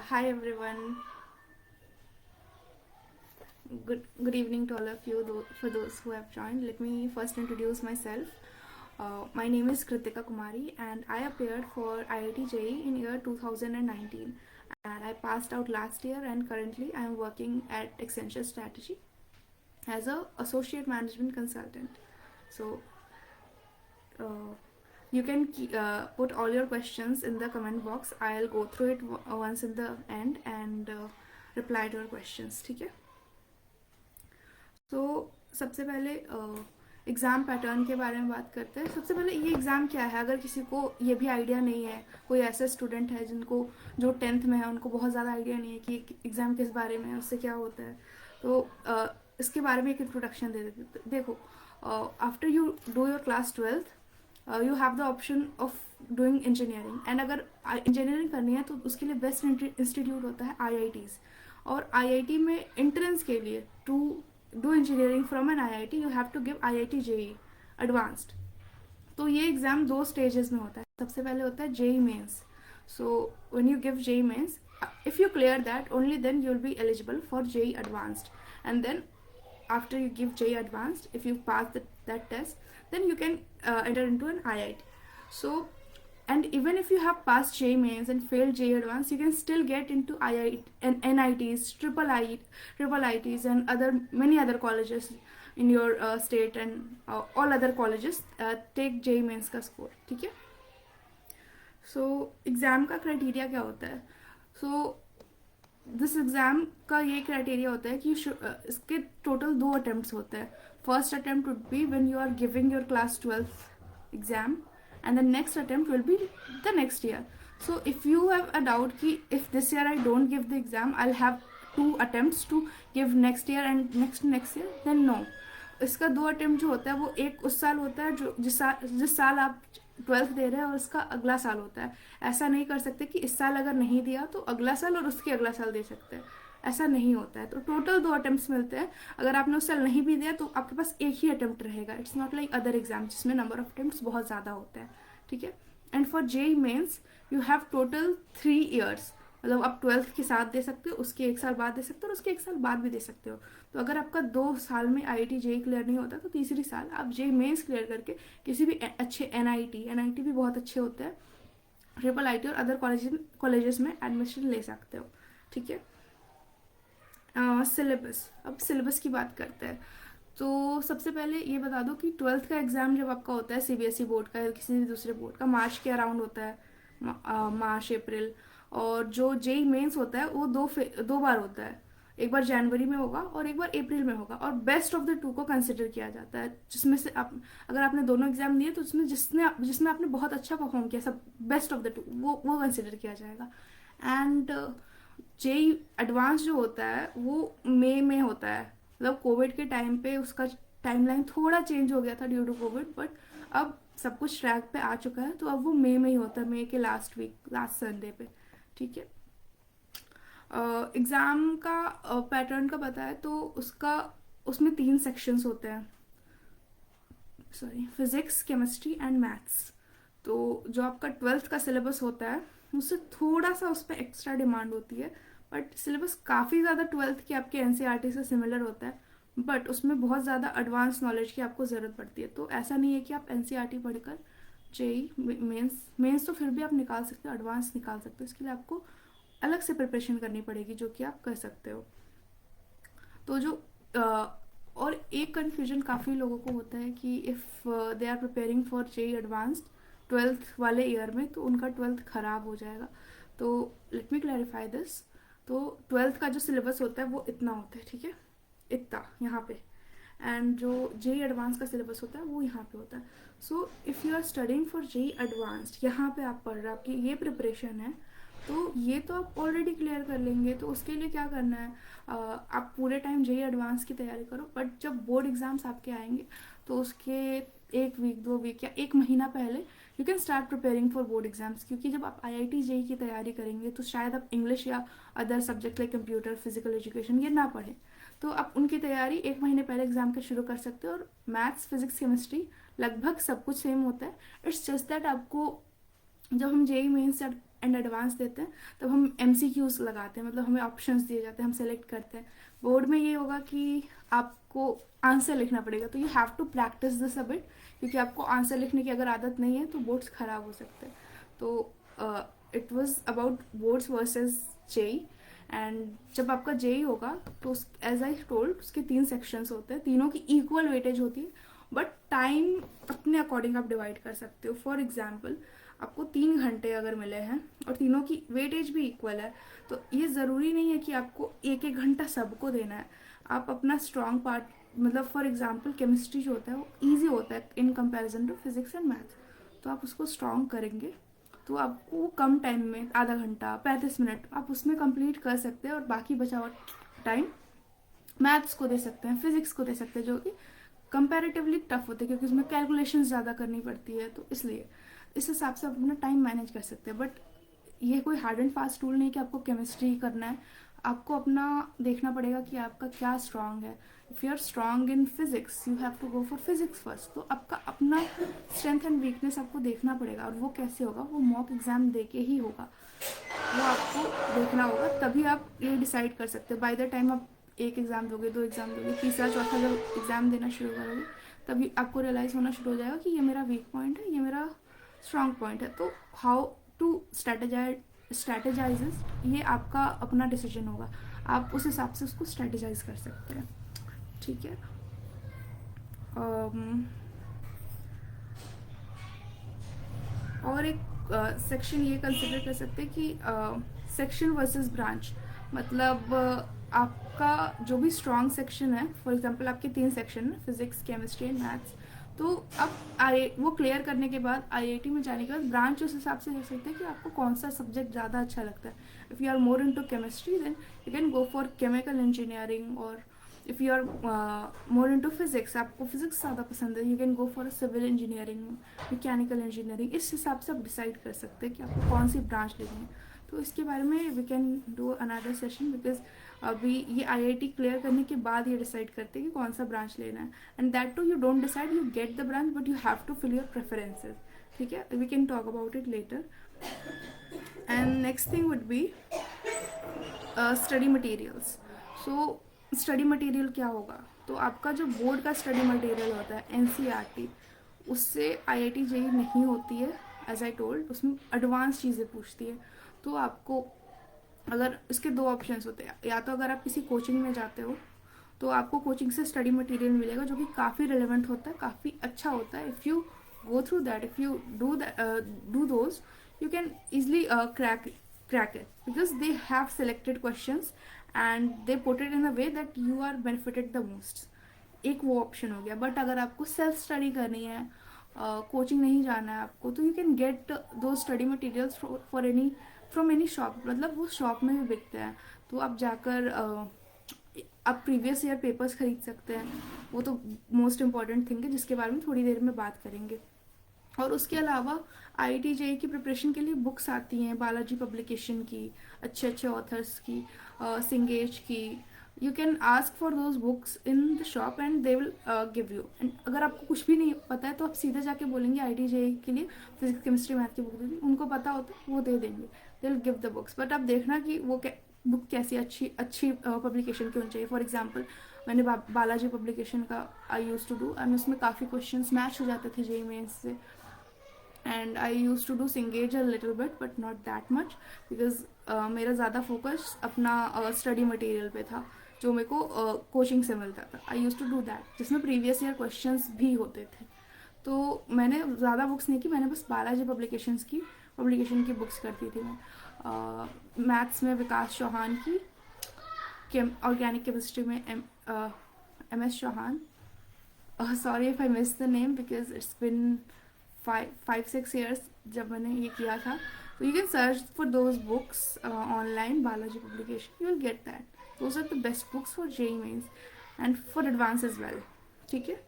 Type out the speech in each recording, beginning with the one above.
Hi everyone. Good evening to all of you. For those who have joined, let me first introduce myself. My name is Kritika Kumari, and I appeared for IIT JEE in year 2019, and I passed out last year. And currently, I am working at Accenture Strategy as a associate management consultant. So. Uh, you can put all your questions in the comment box. I'll go through it once in the end and reply to your questions. ठीक है. तो सबसे पहले exam pattern के बारे में बात करते हैं. सबसे पहले ये एग्ज़ाम क्या है, अगर किसी को ये भी आइडिया नहीं है, कोई ऐसे स्टूडेंट है जिनको जो 10th में है उनको बहुत ज़्यादा आइडिया नहीं है कि एग्ज़ाम किस बारे में है, उससे क्या होता है, तो इसके बारे में एक इंट्रोडक्शन दे देते. देखो, after you do your class 12th you have the option of doing engineering. And अगर इंजीनियरिंग करनी है तो उसके लिए बेस्ट इंस्टीट्यूट होता है IITs. और IIT में एंट्रेंस के लिए to do engineering from an IIT you have to give IIT JEE advanced. तो ये एग्ज़ाम दो स्टेजेस में होता है. सबसे पहले होता है JEE mains. So when you give JEE mains, if you clear that, only then you'll be eligible for JEE advanced. And then after you give JEE advanced, if you pass that test, then you can enter into an IIT. So, and even if you have passed JEE mains and failed JEE advanced, you can still get into IIT and NITs, triple ITs, and many other colleges in your state, and all other colleges take JEE mains का score. ठीक है. सो exam का criteria क्या होता है? So this exam का ये criteria होता है कि इसके टोटल 2 अटैम्प्ट्स होते हैं. First attempt would be when you are giving your class 12 exam, and the next attempt will be the next year. So if you have a doubt कि if this year I don't give the exam, I'll have 2 attempts to give next year and next year, then no. इसका 2 attempt जो होता है वो एक उस साल होता है जो जिस साल आप 12th दे रहे हैं, और उसका अगला साल होता है. ऐसा नहीं कर सकते कि इस साल अगर नहीं दिया तो अगला साल और उसके अगला साल दे सकते हैं. ऐसा नहीं होता है. तो टोटल 2 अटेम्प्ट्स मिलते हैं. अगर आपने उस साल नहीं भी दिया तो आपके पास एक ही अटेम्प्ट रहेगा. It's not like other exam जिसमें नंबर ऑफ अटेम्प्ट्स बहुत ज़्यादा होते हैं. ठीक है. And for JEE mains you have total 3 years. मतलब आप 12th के साथ दे सकते हो, उसके 1 साल बाद दे सकते हो, और उसके 1 साल बाद भी दे सकते हो. तो अगर आपका 2 साल में IIT JEE क्लियर नहीं होता तो तीसरी साल आप JEE मेंस क्लियर करके किसी भी अच्छे NIT भी बहुत अच्छे होते हैं, ट्रिपल IT और अदर कॉलेजेस में एडमिशन ले सकते हो. ठीक है. सिलेबस. अब सिलेबस की बात करते हैं. तो सबसे पहले ये बता दो कि 12th का एग्ज़ाम जब आपका होता है CBSE बोर्ड का या किसी भी दूसरे बोर्ड का, मार्च के अराउंड होता है, मार्च अप्रैल. और जो JEE मेंस होता है वो दो बार होता है. एक बार जनवरी में होगा और एक बार अप्रैल में होगा. और बेस्ट ऑफ द 2 को कंसिडर किया जाता है, जिसमें से आप अगर आपने दोनों एग्जाम दिए तो उसमें जिसमें आपने बहुत अच्छा परफॉर्म किया, सब बेस्ट ऑफ द 2 वो कंसिडर किया जाएगा. एंड JEE एडवांस जो होता है वो मई में होता है. मतलब कोविड के टाइम पे उसका टाइमलाइन थोड़ा चेंज हो गया था ड्यू टू कोविड, बट अब सब कुछ ट्रैक पे आ चुका है. तो अब वो मई में ही होता है, मई के लास्ट वीक, लास्ट संडे पे. ठीक है. एग्ज़ाम का पैटर्न का बताए तो उसमें 3 सेक्शंस होते हैं. Physics, chemistry and maths. तो जो आपका 12th का सिलेबस होता है उससे थोड़ा सा उस पर एक्स्ट्रा डिमांड होती है, बट सिलेबस काफ़ी ज़्यादा 12th की आपके NCERT से सिमिलर होता है, बट उसमें बहुत ज़्यादा एडवांस नॉलेज की आपको ज़रूरत पड़ती है. तो ऐसा नहीं है कि आप NCERT पढ़कर JEE मेंस तो फिर भी आप निकाल सकते हो, एडवांस निकाल सकते हो. इसके लिए आपको अलग से प्रिपरेशन करनी पड़ेगी, जो कि आप कर सकते हो. तो जो और एक कन्फ्यूजन काफ़ी लोगों को होता है कि if they are preparing for JEE advanced 12th वाले ईयर में तो उनका 12th ख़राब हो जाएगा. तो लेट मी क्लैरिफाई दिस. तो 12th का जो सिलेबस होता है वो इतना होता है. ठीक है, इतना यहाँ पे. एंड जो JEE एडवांस का सिलेबस होता है वो यहाँ पे होता है. So if you are studying for JEE advanced, यहाँ पे आप पढ़ रहे हो, आपकी ये प्रिपरेशन है, तो ये तो आप ऑलरेडी क्लियर कर लेंगे. तो उसके लिए क्या करना है, आप पूरे टाइम JEE एडवांस की तैयारी करो. बट जब बोर्ड एग्ज़ाम्स आपके आएंगे तो उसके 1 वीक 2 वीक या 1 महीना पहले you can start preparing for board exams. क्योंकि जब आप IIT JEE की तैयारी करेंगे तो शायद आप इंग्लिश या other subject like computer, physical education ये ना पढ़ें. तो आप उनकी तैयारी 1 महीने पहले एग्जाम के शुरू कर सकते हो. और मैथ्स, फिजिक्स, केमिस्ट्री लगभग सब कुछ सेम होता है. इट्स जस्ट दैट आपको जब हम JEE मेंस एंड एडवांस देते हैं तब हम MCQs लगाते हैं, मतलब हमें ऑप्शंस दिए जाते हैं, हम सेलेक्ट करते हैं। बोर्ड में ये होगा कि आपको आंसर लिखना पड़ेगा, तो you have to practise this a bit, क्योंकि आपको आंसर लिखने की अगर आदत नहीं है तो बोर्ड्स ख़राब हो सकते हैं। तो it was about boards versus JEE. And जब आपका जेई होगा तो एज आई टोल्ड उसके 3 सेक्शंस होते हैं, तीनों की इक्वल वेटेज होती है, बट टाइम अपने अकॉर्डिंग आप डिवाइड कर सकते हो। फॉर एग्जाम्पल आपको 3 घंटे अगर मिले हैं और तीनों की वेटेज भी इक्वल है, तो ये ज़रूरी नहीं है कि आपको एक एक घंटा सबको देना है। आप अपना स्ट्रॉन्ग पार्ट, मतलब फॉर एग्जांपल केमिस्ट्री जो होता है वो इजी होता है in comparison to physics and maths, तो आप उसको स्ट्रॉन्ग करेंगे तो आपको कम टाइम में, आधा घंटा 35 मिनट आप उसमें कंप्लीट कर सकते हैं, और बाकी बचा हुआ टाइम मैथ्स को दे सकते हैं, फिजिक्स को दे सकते हैं, जो कि कंपैरेटिवली टफ होते हैं क्योंकि उसमें कैलकुलेशन ज़्यादा करनी पड़ती है। तो इसलिए इस हिसाब से आप अपना टाइम मैनेज कर सकते हैं। बट ये कोई हार्ड एंड फास्ट टूल नहीं कि आपको केमिस्ट्री करना है, आपको अपना देखना पड़ेगा कि आपका क्या स्ट्रांग है। If you are strong in physics you have to go for physics first, तो आपका अपना स्ट्रेंथ एंड वीकनेस आपको देखना पड़ेगा, और वो कैसे होगा, वो मॉक एग्जाम दे के ही होगा, वो आपको देखना होगा, तभी आप ये डिसाइड कर सकते हो। बाय द टाइम आप एक एग्ज़ाम दोगे, 2 एग्ज़ाम दोगे, तीसरा चौथा जब एग्ज़ाम देना शुरू करोगे तभी आपको रियलाइज़ होना शुरू हो जाएगा कि ये मेरा वीक पॉइंट है, ये मेरा स्ट्रॉन्ग पॉइंट है। तो हाउ टू स्ट्रेटेजाइज ये आपका अपना डिसीजन होगा, आप उस हिसाब से उसको स्ट्रेटेजाइज कर सकते हैं। ठीक है। और एक सेक्शन ये कंसिडर कर सकते हैं कि सेक्शन वर्सेस ब्रांच, मतलब आपका जो भी स्ट्रॉन्ग सेक्शन है, फॉर एग्जांपल आपके 3 सेक्शन है, फिजिक्स केमिस्ट्री एंड मैथ्स, तो अब वो क्लियर करने के बाद IIT में जाने के बाद ब्रांच उस हिसाब से देख सकते हैं कि आपको कौन सा सब्जेक्ट ज़्यादा अच्छा लगता है। If you are more into chemistry then you can go for chemical engineering, और if you are more into physics, आपको फिजिक्स ज़्यादा पसंद है, you can go for civil engineering, mechanical engineering. इस हिसाब से आप डिसाइड कर सकते हैं कि आपको कौन सी ब्रांच लेनी है। तो इसके बारे में we can do another session, because अभी ये IIT क्लियर करने के बाद ये डिसाइड करते हैं कि कौन सा ब्रांच लेना है, and that too you don't decide, you get the branch but you have to fill your preferences. ठीक है, we can talk about it later. And next thing would be study materials. So study material क्या होगा, तो आपका जो board का study material होता है NCERT, उससे IIT JEE नहीं होती है। एज आई टोल्ड उसमें एडवांस चीज़ें पूछती है। तो आपको अगर इसके 2 ऑप्शंस होते हैं, या तो अगर आप किसी कोचिंग में जाते हो तो आपको कोचिंग से स्टडी मटेरियल मिलेगा जो कि काफ़ी रिलेवेंट होता है, काफ़ी अच्छा होता है। If you go through that, if you do those, you can easily crack it, because they have selected questions and they put it in a way that you are benefited the most। एक वो option हो गया। But अगर आपको self study करनी है, coaching नहीं जाना है आपको, तो यू कैन गेट दो study materials for any from any shop, मतलब वो शॉप में भी बिकते हैं। तो आप जाकर आप प्रीवियस ईयर पेपर्स खरीद सकते हैं, वो तो मोस्ट इम्पॉर्टेंट थिंग है जिसके बारे में थोड़ी देर में बात करेंगे। और उसके अलावा IIT JEE की प्रिपरेशन के लिए बुक्स आती हैं बालाजी पब्लिकेशन की, अच्छे अच्छे ऑथर्स की, सिंगेज की। You can ask for those books in the shop and they will give you. And अगर आपको कुछ भी नहीं पता है तो आप सीधे जाके बोलेंगे IIT JEE के लिए फिजिक्स केमिस्ट्री मैथ की बुक दे दी, उनको पता होता है वो दे देंगे, they will give the books. But आप देखना कि वो बुक कैसी अच्छी पब्लिकेशन की होनी चाहिए। फॉर एग्जाम्पल मैंने बालाजी पब्लिकेशन का I used to do, and उसमें काफ़ी क्वेश्चंस मैच हो जाते थे JEE मेंस से। And I used to do Cengage a little bit but not that much, because मेरा ज़्यादा फोकस अपना स्टडी मटेरियल पे था जो मेरे को कोचिंग से मिलता था। आई यूज़ टू डू दैट जिसमें प्रीवियस ईयर क्वेश्चंस भी होते थे। तो मैंने ज़्यादा बुक्स नहीं की, मैंने बस बालाजी पब्लिकेशन की बुक्स करती थी मैं। मैथ्स में विकास चौहान की, ऑर्गेनिक केमिस्ट्री में MS Chauhan. Sorry if I miss the name because it's been 5-6 years जब मैंने ये किया था। तो you can search for those books online, Balaji publication, you will get that. Those are the best books for JEE mains and for advance as well. ठीक है।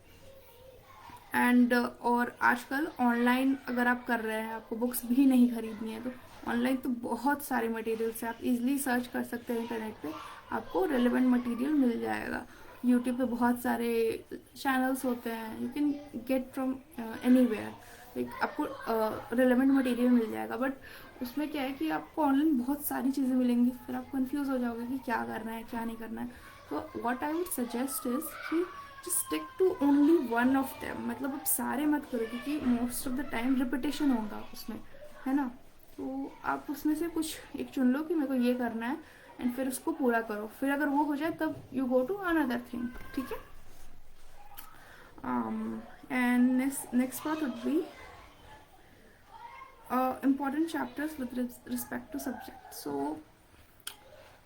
And और आजकल ऑनलाइन अगर आप कर रहे हैं, आपको बुक्स भी नहीं खरीदनी है, तो ऑनलाइन तो बहुत सारे मटेरियल्स हैं, आप इजीली सर्च कर सकते हैं इंटरनेट पे, आपको रेलेवेंट मटेरियल मिल जाएगा। यूट्यूब पे बहुत सारे चैनल्स होते हैं, you can get from anywhere. Like आपको रिलेवेंट मटेरियल मिल जाएगा, बट उसमें क्या है कि आपको ऑनलाइन बहुत सारी चीज़ें मिलेंगी, फिर आप कंफ्यूज हो जाओगे कि क्या करना है क्या नहीं करना है. तो what I would suggest is कि just stick to only one of them. मतलब आप सारे मत करो क्योंकि most of the time repetition होगा उसमें, है ना. तो आप उसमें से कुछ एक चुन लो कि मेरे को ये करना है एंड फिर उसको पूरा करो. फिर अगर वो हो जाए तब you go to another thing. ठीक है. And next part would be important chapters with respect to subject. So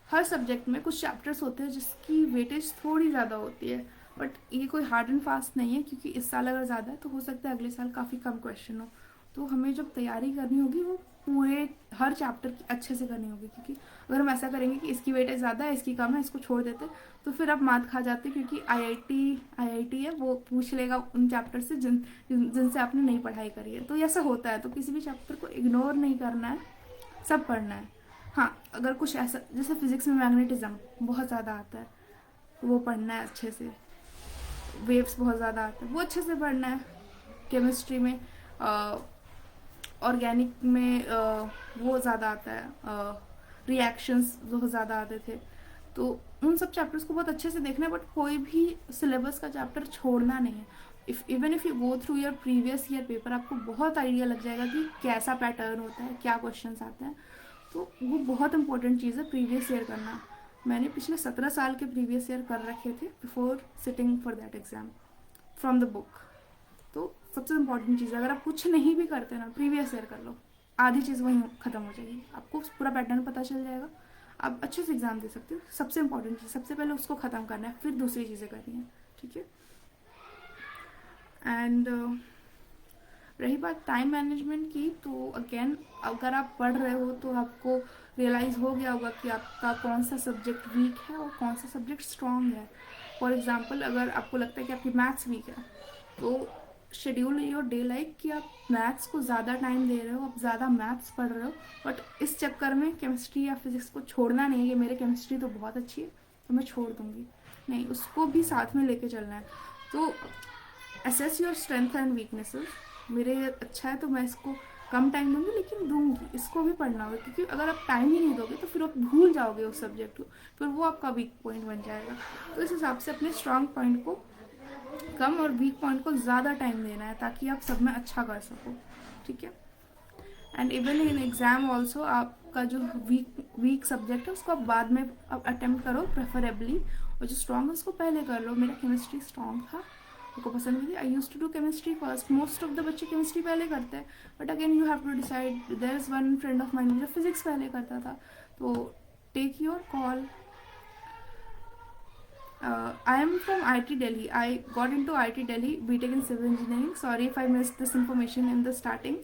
her subject में कुछ चैप्टर्स होते हैं जिसकी वेटेज थोड़ी ज़्यादा होती है, बट ये कोई हार्ड एंड फास्ट नहीं है क्योंकि इस साल अगर ज़्यादा है तो हो सकता है अगले साल काफ़ी कम क्वेश्चन हो. तो हमें जब तैयारी करनी होगी वो पूरे हर चैप्टर की अच्छे से करनी होगी, क्योंकि अगर हम ऐसा करेंगे कि इसकी वेटेज ज़्यादा है इसकी कम है इसको छोड़ देते तो फिर आप मात खा जाते, क्योंकि आईआईटी है वो पूछ लेगा उन चैप्टर से जिनसे आपने नहीं पढ़ाई करी है. तो ऐसा होता है, तो किसी भी चैप्टर को इग्नोर नहीं करना है, सब पढ़ना है. हाँ, अगर कुछ ऐसा जैसे फिजिक्स में मैग्नेटिज्म बहुत ज़्यादा आता है वो पढ़ना है अच्छे से. वेव्स बहुत ज़्यादा आते हैं वो अच्छे से पढ़ना है. केमिस्ट्री में ऑर्गेनिक में वो ज़्यादा आता है, रिएक्शंस बहुत ज़्यादा आते थे. तो उन सब चैप्टर्स को बहुत अच्छे से देखना है, बट कोई भी सिलेबस का चैप्टर छोड़ना नहीं है. Even if you go through your previous year paper आपको बहुत आइडिया लग जाएगा कि कैसा पैटर्न होता है, क्या क्वेश्चंस आते हैं. तो वो बहुत इंपॉर्टेंट चीज़ है प्रीवियस ईयर करना. मैंने पिछले 17 साल के प्रीवियस ईयर कर रखे थे before sitting for that exam from the book. तो सबसे इम्पॉर्टेंट चीज़ है, अगर आप कुछ नहीं भी करते ना प्रीवियस ईयर कर लो, आधी चीज़ वहीं ख़त्म हो जाएगी, आपको पूरा पैटर्न पता चल जाएगा, आप अच्छे से एग्ज़ाम दे सकते हो. सबसे इम्पॉर्टेंट चीज़ सबसे पहले उसको ख़त्म करना है, फिर दूसरी चीज़ें करनी है. ठीक है. एंड रही बात टाइम मैनेजमेंट की, तो अगेन अगर आप पढ़ रहे हो तो आपको रियलाइज़ हो गया होगा कि आपका कौन सा सब्जेक्ट वीक है और कौन सा सब्जेक्ट स्ट्रॉन्ग है. फॉर एग्जांपल अगर आपको लगता है कि आपकी मैथ्स वीक है तो शेड्यूल योर डे लाइक कि आप मैथ्स को ज़्यादा टाइम दे रहे हो, आप ज़्यादा मैथ्स पढ़ रहे हो, बट इस चक्कर में केमिस्ट्री या फिजिक्स को छोड़ना नहीं है कि मेरे केमिस्ट्री तो बहुत अच्छी है तो मैं छोड़ दूँगी. नहीं, उसको भी साथ में लेके चलना है. तो assess your strength and weaknesses. मेरे अच्छा है तो मैं इसको कम टाइम दूंगी लेकिन दूंगी, इसको भी पढ़ना होगा, क्योंकि अगर आप टाइम ही नहीं दोगे तो फिर आप भूल जाओगे उस सब्जेक्ट को, फिर वो आपका वीक पॉइंट बन जाएगा. तो इस हिसाब से अपने स्ट्रांग पॉइंट को कम और वीक पॉइंट को ज़्यादा टाइम देना है ताकि आप सब में अच्छा कर सको. ठीक है. And even in exam also आपका जो वीक सब्जेक्ट है उसको आप बाद में अटेम्प्ट करो प्रेफरेबली, और जो स्ट्रॉन्ग है उसको पहले कर लो. मेरा केमिस्ट्री स्ट्रॉन्ग था, मेरे को पसंद भी थी. I use to do chemistry first. Most of the बच्चे केमिस्ट्री पहले करते हैं, but again you have to decide. There is one friend of mine जो फिजिक्स पहले करता था. तो take your call. I am from IIT Delhi. I got into IIT Delhi, BTech in Civil Engineering. Sorry if I missed this information in the starting.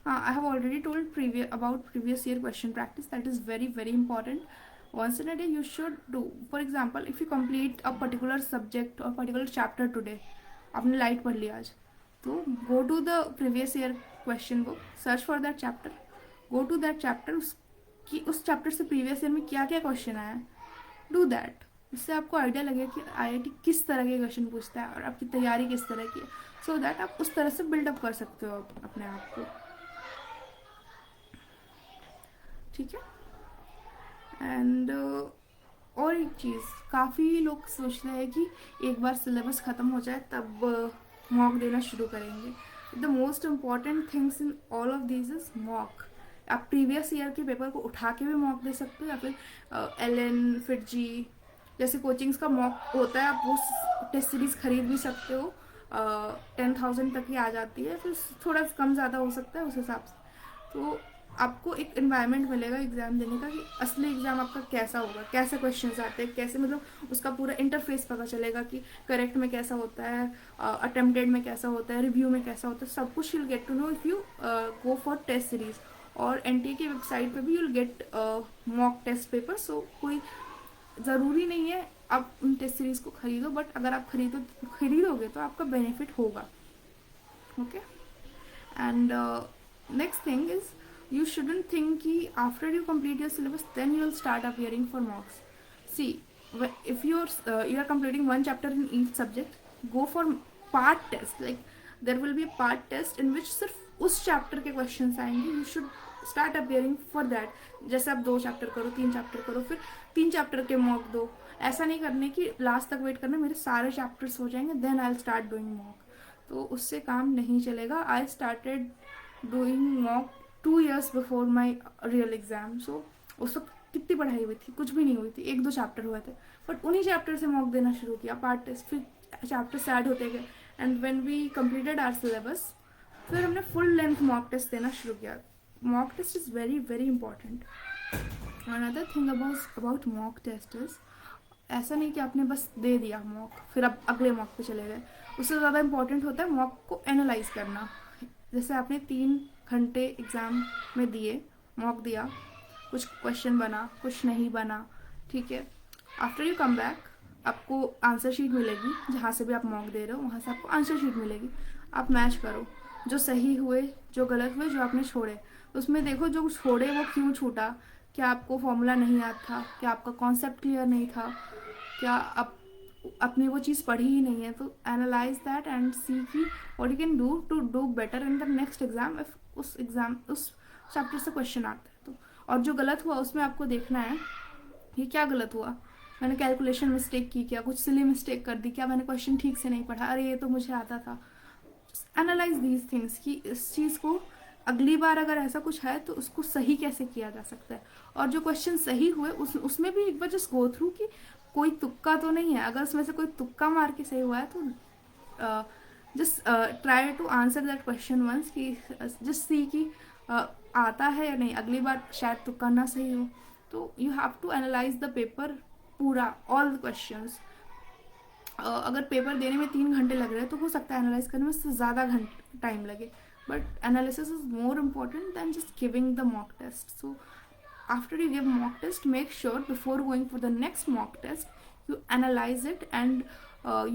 I have already told about previous year question practice. That is very very important. Once in a day you should do. For example, if you complete a particular subject or particular chapter today, आपने light पढ़ लिया आज, तो go to the previous year question book, search for that chapter, go to that chapter, उस chapter से previous year में क्या क्या क्वेश्चन आया, डू दैट. इससे आपको आइडिया लगेगा कि आईआईटी किस तरह के क्वेश्चन पूछता है और आपकी तैयारी किस तरह की है, सो दैट आप उस तरह से बिल्डअप कर सकते हो अपने आप को. ठीक है. एंड और एक चीज़, काफ़ी लोग सोचते हैं कि एक बार सिलेबस ख़त्म हो जाए तब मॉक देना शुरू करेंगे. The most important things in all of this is mock. आप प्रीवियस ईयर के पेपर को उठा के भी मॉक दे सकते हो, या फिर एलन फिटजी जैसे कोचिंग्स का मॉक होता है, आप वो टेस्ट सीरीज़ खरीद भी सकते हो. 10,000 तक ही आ जाती है, फिर थोड़ा कम ज़्यादा हो सकता है उस हिसाब से. तो आपको एक इन्वायरमेंट मिलेगा एग्ज़ाम देने का कि असली एग्ज़ाम आपका कैसा होगा, कैसे क्वेश्चंस आते हैं, कैसे मतलब उसका पूरा इंटरफेस पता चलेगा कि करेक्ट में कैसा होता है, अटेम्प्टेड में कैसा होता है, रिव्यू में कैसा होता है, सब कुछ you'll get to know if you go for test series. और एनटीए की वेबसाइट पे भी you'll get mock test paper. So कोई ज़रूरी नहीं है आप उन टेस्ट सीरीज़ को खरीदो, बट अगर आप खरीदोगे तो आपका बेनिफिट होगा. Okay. And next thing is, you shouldn't think कि after you complete your syllabus then you'll start appearing for mocks. See, if you are completing one chapter in each subject, go for part test. Like there will be a part test in which सिर्फ उस chapter के questions आएंगे. You should start appearing for that. जैसे आप 2 chapter करो, 3 chapter करो, फिर 3 chapter के मॉक दो. ऐसा नहीं करने की लास्ट तक वेट करना मेरे सारे चैप्टर्स हो जाएंगे then I will start doing mock. तो उससे काम नहीं चलेगा. I started doing mock 2 years before my real exam. So उस वक्त कितनी पढ़ाई हुई थी? कुछ भी नहीं हुई थी. 1-2 चैप्टर हुए थे, बट उन्हीं चैप्टर से मॉक देना शुरू किया, पार्ट टेस्ट. फिर चैप्टर ऐड होते गए and when we completed our syllabus फिर हमने फुल लेंथ मॉक टेस्ट देना शुरू किया. Mock test is very very important. Another thing about mock test is, ऐसा नहीं कि आपने बस दे दिया मॉक फिर आप अगले मॉक पे चले गए. उससे ज़्यादा इंपॉर्टेंट होता है मॉक को एनालाइज करना. जैसे आपने 3 घंटे एग्ज़ाम में दिए, मॉक दिया, कुछ क्वेश्चन बना, कुछ नहीं बना, ठीक है. आफ्टर यू कम बैक आपको आंसर शीट मिलेगी. जहाँ से भी आप मॉक दे रहे हो वहाँ से आपको आंसर शीट मिलेगी. आप मैच करो जो सही हुए, जो गलत हुए, जो आपने छोड़े. उसमें देखो जो छोड़े वो क्यों छूटा. क्या आपको फॉर्मूला नहीं याद था? क्या आपका कॉन्सेप्ट क्लियर नहीं था? क्या आप अपनी वो चीज़ पढ़ी ही नहीं है? तो एनालाइज दैट एंड सी कि what you can do to do better in the next exam if उस चैप्टर से क्वेश्चन आता है. तो और जो गलत हुआ उसमें आपको देखना है ये क्या गलत हुआ. मैंने कैलकुलेशन मिस्टेक की क्या? कुछ सिली मिस्टेक कर दी क्या? मैंने क्वेश्चन ठीक से नहीं पढ़ा? अरे ये तो मुझे आता था. एनालाइज दीज थिंग्स कि इस चीज़ को अगली बार अगर ऐसा कुछ है तो उसको सही कैसे किया जा सकता है. और जो क्वेश्चन सही हुए उसमें भी एक बार जस्ट गो थ्रू कि कोई तुक्का तो नहीं है. अगर उसमें से कोई तुक्का मार के सही हुआ है तो just try to answer that question once कि जस्ट सी कि आता है या नहीं. अगली बार शायद तुक्का ना सही हो. तो you have to analyse the paper पूरा, ऑल द क्वेश्चंस. अगर पेपर देने में 3 घंटे लग रहे हैं तो हो सकता है एनालाइज करने में उससे ज़्यादा घंटे टाइम लगे. But analysis is more important than just giving the mock test. So after you give mock test, make sure before going for the next mock test you analyze it and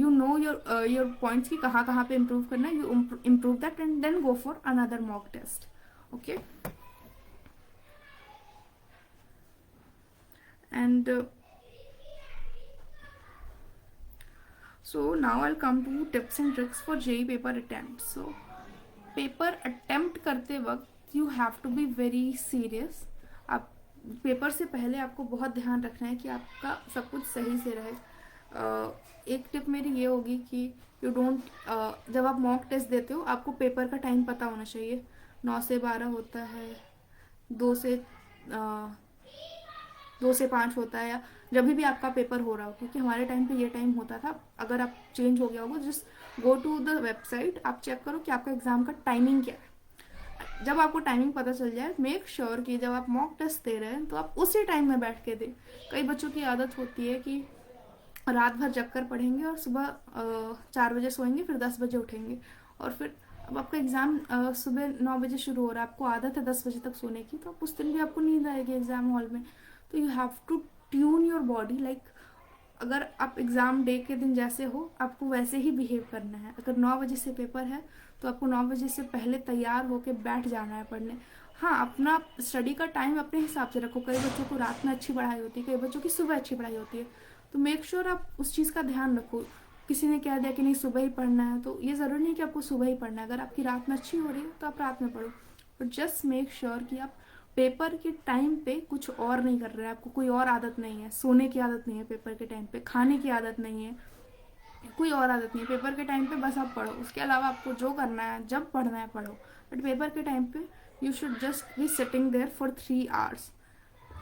you know your points कि कहाँ पे improve करना है. You improve that and then go for another mock test. Okay. And so now I'll come to tips and tricks for JEE paper attempt. So paper attempt करते वक्त you have to be very serious. आप paper से पहले आपको बहुत ध्यान रखना है कि आपका सब कुछ सही से रहे. एक टिप मेरी ये होगी कि यू डोंट, जब आप मॉक टेस्ट देते हो आपको पेपर का टाइम पता होना चाहिए. 9 से 12 होता है, 2 से 5 होता है, या जब भी आपका पेपर हो रहा हो. क्योंकि हमारे टाइम पे ये टाइम होता था. अगर आप चेंज हो गया होगा just go to the website, आप चेक करो कि आपका एग्जाम का टाइमिंग क्या है. जब आपको टाइमिंग पता चल जाए मेक श्योर कि जब आप मॉक टेस्ट दे रहे हैं तो आप उसी टाइम में बैठ के दें. कई बच्चों की आदत होती है कि रात भर जग कर पढ़ेंगे और सुबह 4 बजे सोएंगे, फिर 10 बजे उठेंगे. और फिर अब आपका एग्ज़ाम सुबह 9 बजे शुरू हो रहा है, आपको आदत है 10 बजे तक सोने की, तो उस दिन भी आपको नींद आएगी एग्ज़ाम हॉल में. तो you have to tune your body. Like अगर आप एग्ज़ाम डे के दिन जैसे हो आपको वैसे ही बिहेव करना है. अगर 9 बजे से पेपर है तो आपको 9 बजे से पहले तैयार होकर बैठ जाना है पढ़ने. हाँ, अपना स्टडी का टाइम अपने हिसाब से रखो. कई बच्चों को रात में अच्छी पढ़ाई होती है, कई बच्चों की सुबह अच्छी पढ़ाई होती है. तो मेक श्योर आप उस चीज़ का ध्यान रखो. किसी ने कह दिया कि नहीं सुबह ही पढ़ना है, तो ये ज़रूरी नहीं कि आपको सुबह ही पढ़ना है. अगर आपकी रात में अच्छी हो रही है तो आप रात में पढ़ो. बट जस्ट मेक श्योर कि आप पेपर के टाइम पे कुछ और नहीं कर रहे हैं. आपको कोई और आदत नहीं है, सोने की आदत नहीं है पेपर के टाइम पे, खाने की आदत नहीं है, कोई और आदत नहीं है. पेपर के टाइम पे बस आप पढ़ो. उसके अलावा आपको जो करना है, जब पढ़ना है पढ़ो. बट पेपर के टाइम पे you should just be sitting there for 3 hours,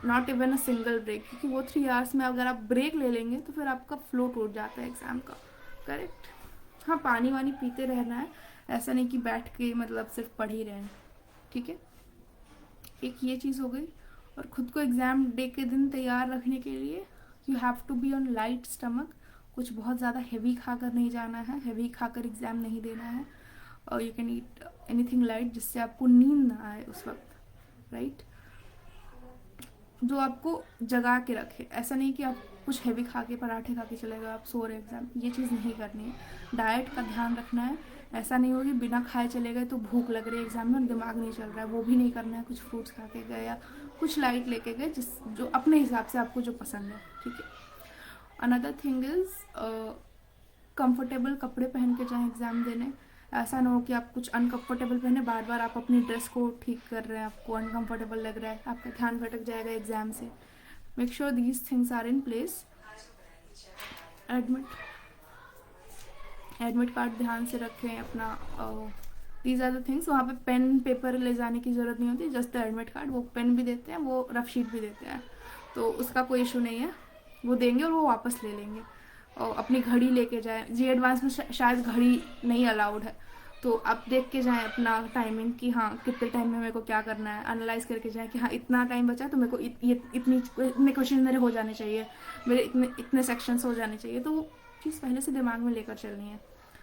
not even a single break. क्योंकि वो 3 hours में अगर आप ब्रेक ले लेंगे तो फिर आपका फ्लो टूट जाता है एग्ज़ाम का. करेक्ट. हाँ, पानी वानी पीते रहना है, ऐसा नहीं कि बैठ के मतलब सिर्फ पढ़ ही रहे हैं. ठीक है, एक ये चीज़ हो गई. और ख़ुद को एग्ज़ाम डे के दिन तैयार रखने के लिए you have to be on light stomach. कुछ बहुत ज़्यादा हैवी खाकर नहीं जाना है, हैवी खाकर एग्ज़ाम नहीं देना है. और you can eat anything light जिससे आपको नींद ना आए उस वक्त. राइट, जो आपको जगा के रखे. ऐसा नहीं कि आप कुछ हैवी खा के, पराठे खा के चले गए, आप सो रहे एग्ज़ाम. ये चीज़ नहीं करनी है. डाइट का ध्यान रखना है. ऐसा नहीं हो कि बिना खाए चले गए तो भूख लग रही है एग्ज़ाम में और दिमाग नहीं चल रहा है, वो भी नहीं करना है. कुछ फ्रूट्स खा के गए या कुछ लाइट लेके गए जो अपने हिसाब से आपको जो पसंद है. ठीक है. अनदर थिंग इज़ कंफर्टेबल कपड़े पहन के जाएं एग्ज़ाम देने. ऐसा ना हो कि आप कुछ अनकंफर्टेबल पहने, बार बार आप अपनी ड्रेस को ठीक कर रहे हैं, आपको अनकंफर्टेबल लग रहा है, आपका ध्यान भटक जाएगा एग्ज़ाम से. Make sure these things are in place. Admit admit card ध्यान से रखें अपना. These are the things. वहाँ पे पेन पेपर ले जाने की ज़रूरत नहीं होती, जस्ट द एडमिट कार्ड. वो पेन भी देते हैं, वो रफ शीट भी देते हैं, तो उसका कोई इशू नहीं है. वो देंगे और वो वापस ले लेंगे. और अपनी घड़ी लेके जाएं. जी एडवांस में शायद घड़ी नहीं अलाउड है, तो आप देख के जाएं अपना टाइमिंग कि हाँ कितने टाइम में मेरे को क्या करना है. एनालाइज करके जाएं कि हाँ इतना टाइम बचा है, तो मेरे को इतने क्वेश्चन मेरे हो जाने चाहिए, मेरे इतने सेक्शंस हो जाने चाहिए. तो वो चीज़ पहले से दिमाग में लेकर चलनी है.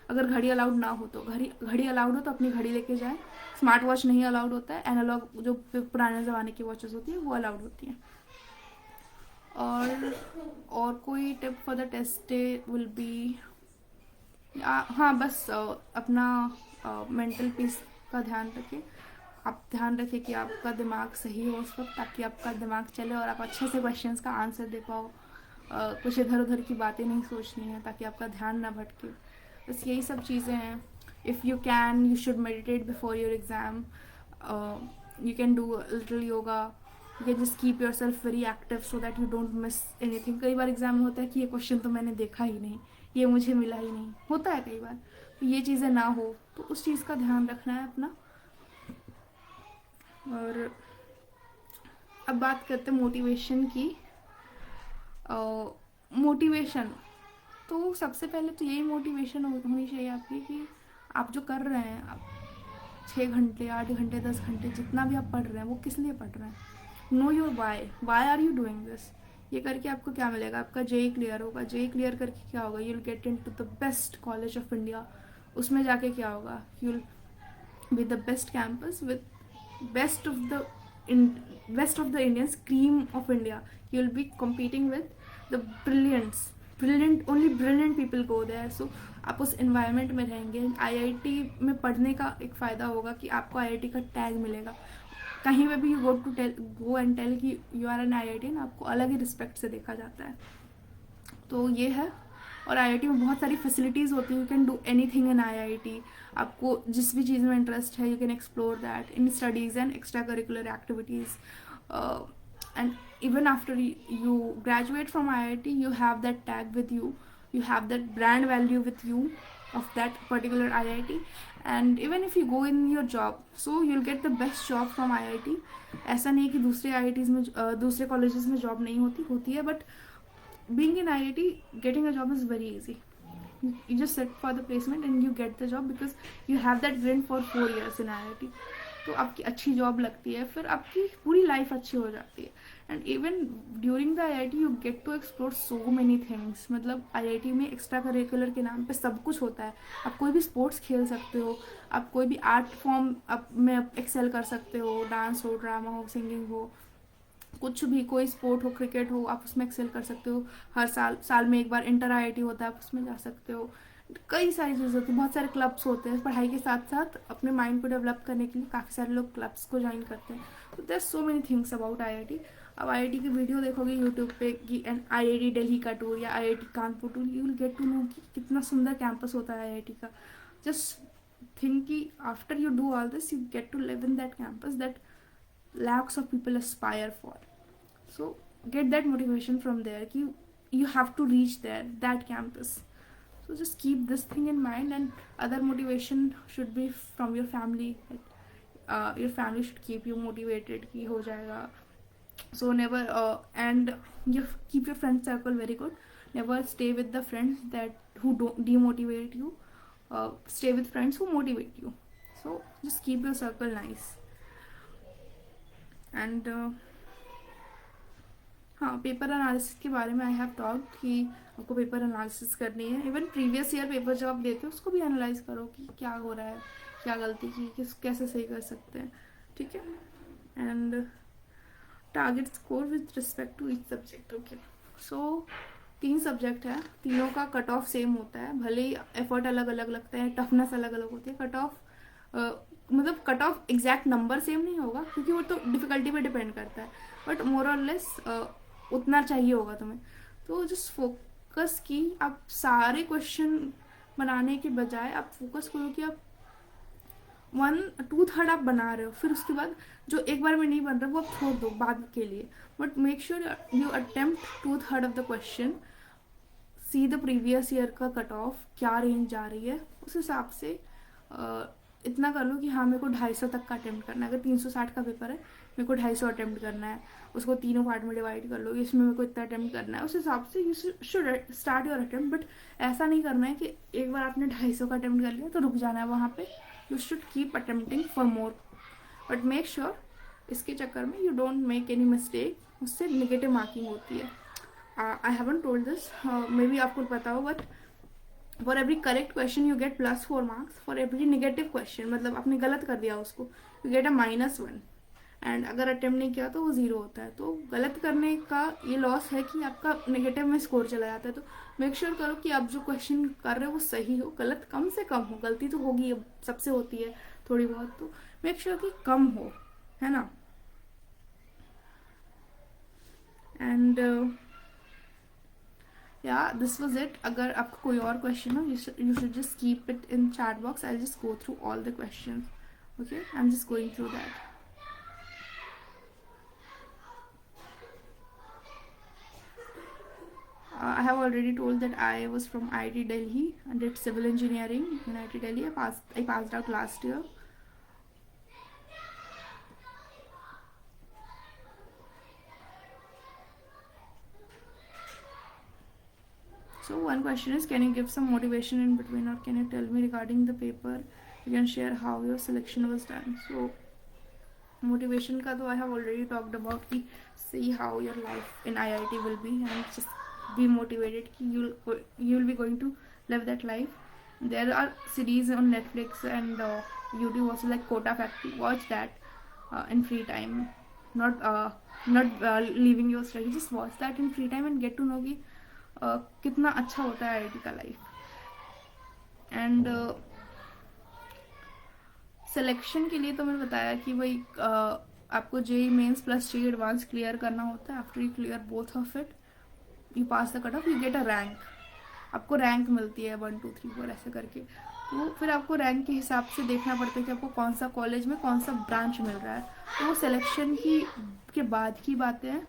अगर घड़ी अलाउड ना हो तो घड़ी अलाउड हो तो अपनी घड़ी लेके जाएं. स्मार्ट वॉच नहीं अलाउड होता है. एनालॉग जो पुराने ज़माने की वॉचेस होती है वो अलाउड होती हैं. और कोई tip for the test day will be, हाँ बस अपना मेंटल पीस का ध्यान रखें. आप ध्यान रखें कि आपका दिमाग सही हो उस वक्त, ताकि आपका दिमाग चले और आप अच्छे से क्वेश्चंस का आंसर दे पाओ. कुछ इधर उधर की बातें नहीं सोचनी है, ताकि आपका ध्यान ना भटके. बस यही सब चीज़ें हैं. If you can you should meditate before your exam. You can do little yoga. You can just keep your self very active so that you don't miss anything. कई बार एग्जाम में होता है कि ये क्वेश्चन तो मैंने देखा ही नहीं, ये मुझे मिला ही नहीं, होता है कई बार. तो ये चीज़ें ना हो, तो उस चीज़ का ध्यान रखना है अपना. और अब बात करते हैं मोटिवेशन की. मोटिवेशन तो सबसे पहले तो यही मोटिवेशन होनी चाहिए आपकी कि आप जो कर रहे हैं, आप 6 घंटे 8 घंटे 10 घंटे जितना भी आप पढ़ रहे हैं, वो किस लिए पढ़ रहे हैं. Know your why are you doing this. ये करके आपको क्या मिलेगा. आपका जेई क्लियर होगा. जेई क्लियर करके क्या होगा, you'll get into the best college of India. उसमें जाके क्या होगा, you'll with the best campus, with best of the best of the Indian cream of India. You will be competing with the brilliant only brilliant people go there. So आप उस environment में रहेंगे. IIT में पढ़ने का एक फ़ायदा होगा कि आपको आईआईटी का टैग मिलेगा. कहीं पे भी यू गो एंड टेल कि यू आर एन आईआईटीएन, आपको अलग ही रिस्पेक्ट से देखा जाता है. तो ये है. और आईआईटी में बहुत सारी फैसिलिटीज़ होती है. You can do anything in IIT. आपको जिस भी चीज़ में इंटरेस्ट है, you can explore that in studies and extra curricular activities. And even after you graduate from IIT, you have that tag with you, you have that brand value with you of that particular IIT. And even if you go in your job, so you'll get the best job from IIT. ऐसा नहीं कि दूसरे IITs में दूसरे colleges में job नहीं होती है, but being in IIT, getting a job is very easy. You just sit for the placement and you get the job because you have that grind for 4 years in IIT. तो आपकी अच्छी job लगती है, फिर आपकी पूरी life अच्छी हो जाती है. And even during the IIT you get to explore so many things. मतलब आईआईटी में एक्स्ट्रा करिकुलर के नाम पे सब कुछ होता है. आप कोई भी स्पोर्ट्स खेल सकते हो, आप कोई भी आर्ट फॉर्म में एक्सेल कर सकते हो. डांस हो, ड्रामा हो, सिंगिंग हो, कुछ भी, कोई स्पोर्ट हो, क्रिकेट हो, आप उसमें एक्सेल कर सकते हो. हर साल में एक बार इंटर आईआईटी होता है, आप उसमें जा सकते हो. कई सारी चीज़ें होती हैं, बहुत सारे क्लब्स होते हैं. पढ़ाई के साथ साथ अपने माइंड को डेवलप करने के लिए काफ़ी सारे लोग क्लब्स को ज्वाइन करते हैं. तो there so many things about IIT. अब आईआईटी की वीडियो देखोगे यूट्यूब पे कि एन आईआईटी दिल्ली का टूर या IIT Kanpur tour, you will get to know कि कितना सुंदर कैंपस होता है आईआईटी का. जस्ट थिंक कि after you do all this, you get to live in that campus that lakhs of people aspire for. So get that motivation from there कि you have to reach there, that campus. So just keep this thing in mind. And other motivation should be from your family. Your family should keep you motivated कि हो जाएगा. So never and you keep your friend circle very good. Never stay with the friends that who don't demotivate you. Stay with friends who motivate you. So just keep your circle nice. And हाँ, paper analysis के बारे में I have talked कि आपको paper analysis करनी है. Even previous year paper जब आप देते हो उसको भी एनालाइज करो कि क्या हो रहा है, क्या गलती की, कैसे सही कर सकते हैं. ठीक है. And target score with respect to each subject. Okay. So 3 subject है, तीनों का कट ऑफ सेम होता है. भले ही एफर्ट अलग अलग लगता है, टफनेस अलग अलग होती है. कट ऑफ मतलब cut off exact number same नहीं होगा क्योंकि वो तो डिफ़िकल्टी पे डिपेंड करता है, बट मोर और लेस उतना चाहिए होगा तुम्हें. तो जस्ट फोकस की आप सारे क्वेश्चन बनाने के बजाय आप फोकस करो कि आप 1/2 आप बना रहे हो, फिर उसके बाद जो एक बार में नहीं बन रहा वो आप छोड़ दो बाद के लिए, but make sure you attempt 2/3 of the question, see the previous year का कट ऑफ क्या रेंज जा रही है, उस हिसाब से इतना कर लो कि हाँ मेरे को 250 तक का अटेम्प्ट करना है। अगर 360 का पेपर है, मेरे को 250 अटेम्प्ट करना है, उसको तीनों पार्ट में डिवाइड कर लो, इसमें मेरे को इतना अटेम्प्ट करना है, उस हिसाब से you should start your attempt. But ऐसा नहीं करना है कि एक बार आपने 250 का अटेम्प्ट कर लिया तो रुक जाना है वहाँ पे, you should keep attempting for more, but make sure इसके चक्कर में you don't make any mistake, उससे निगेटिव मार्किंग होती है। I haven't told this, may be आपको पता हो, but for every correct question you get +4 marks, for every negative question मतलब आपने गलत कर दिया उसको यू गेट अ -1, एंड अगर अटेम्प्ट नहीं किया तो वो 0 होता है। तो गलत करने का ये लॉस है कि आपका नेगेटिव में स्कोर चला जाता है। तो मेक श्योर करो कि आप जो क्वेश्चन कर रहे हो वो सही हो, गलत कम से कम हो, गलती तो होगी, सबसे होती है थोड़ी बहुत, तो मेक श्योर कि कम हो, है ना। एंड या दिस वॉज इट। अगर आपका कोई और क्वेश्चन हो you should just keep it in chat box, I just go through all the question, okay, I am just going through that. I have already told that I was from IIT Delhi and did civil engineering in IIT Delhi. I passed out last year. So one question is, can you give some motivation in between, or can you tell me regarding the paper? You can share how your selection was done. So motivation का तो I have already talked about कि see how your life in IIT will be, and just be motivated कि you will be going to live that life. There are series on Netflix and YouTube also like Kota Factory. Watch that in free time, not leaving your study. Just watch that in free time and get to know कि कितना अच्छा होता है IIT का life. And selection के लिए तो मैंने बताया कि भाई आपको JEE mains plus JEE advance clear करना होता है। After you clear both of it you pass the cut off, you get a rank, आपको रैंक मिलती है 1 2 3 4 ऐसे करके। तो फिर आपको रैंक के हिसाब से देखना पड़ता है कि आपको कौन सा कॉलेज में कौन सा ब्रांच मिल रहा है। तो वो सिलेक्शन के बाद की बातें हैं।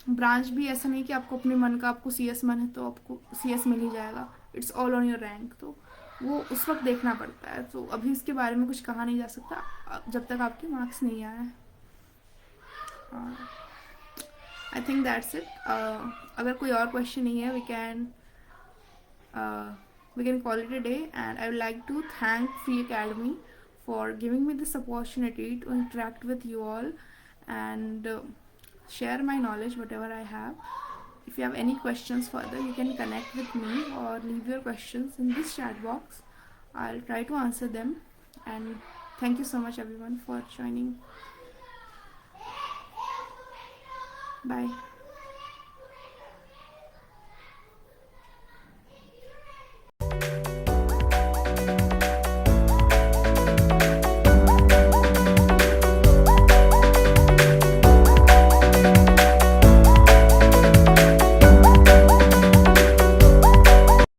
ब्रांच भी ऐसा नहीं कि आपको अपने मन का, आपको CS मन है तो आपको CS मिल ही जाएगा, it's all on your rank, तो वो उस वक्त देखना पड़ता है। तो अभी इसके बारे में कुछ कहा नहीं जा सकता जब तक आपके मार्क्स नहीं आए। I think that's it. अगर कोई और क्वेश्चन नहीं है we can call it a day, and I would like to thank Free Academy for giving me this opportunity to interact with you all and share my knowledge whatever I have. If you have any questions further, you can connect with me or leave your questions in this chat box. I'll try to answer them, and thank you so much everyone for joining. Bye.